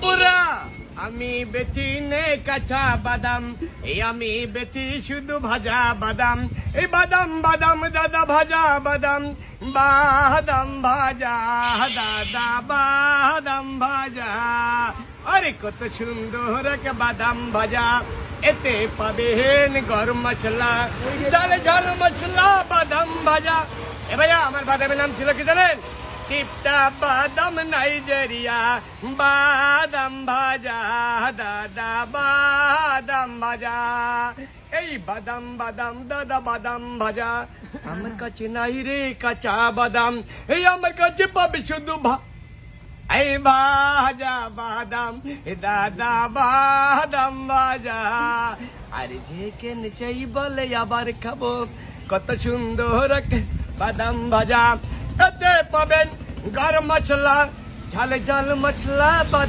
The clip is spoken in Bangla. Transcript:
পুরা আমি বেচি নে কাঁচা বাদাম, এই আমি বেচি শুধু ভাজা বাদাম। এই বাদাম বাদাম দাদা ভাজা বাদাম, বাদাম ভাজা দাদা বাদাম ভাজা। আরে কত সুন্দর এক বাদাম ভাজা, এতে পাবেন গরম মশলা, ঝাল ঝাল মশলা বাদাম ভাজা। এ ভাইয়া আমার বাদামের নাম ছিল কি জানেন? টিপটা বাদাম নাইজেরিয়া, বাদাম ভাজা দাদা বাদাম ভাজা। এই বাদাম বাদাম দাদা বাদাম ভাজা, আমার কাছে নাই রে কাঁচা বাদাম, এই আমার কাছে পাবে শুধু এই ভাজা বাদাম দাদা বাদাম ভাজা। আরে যে কেন সেই বলে আবার খাবো, কত সুন্দর বাদাম ভাজা। এতে পাবেন গরম মশলা, ঝাল ঝাল মশলা।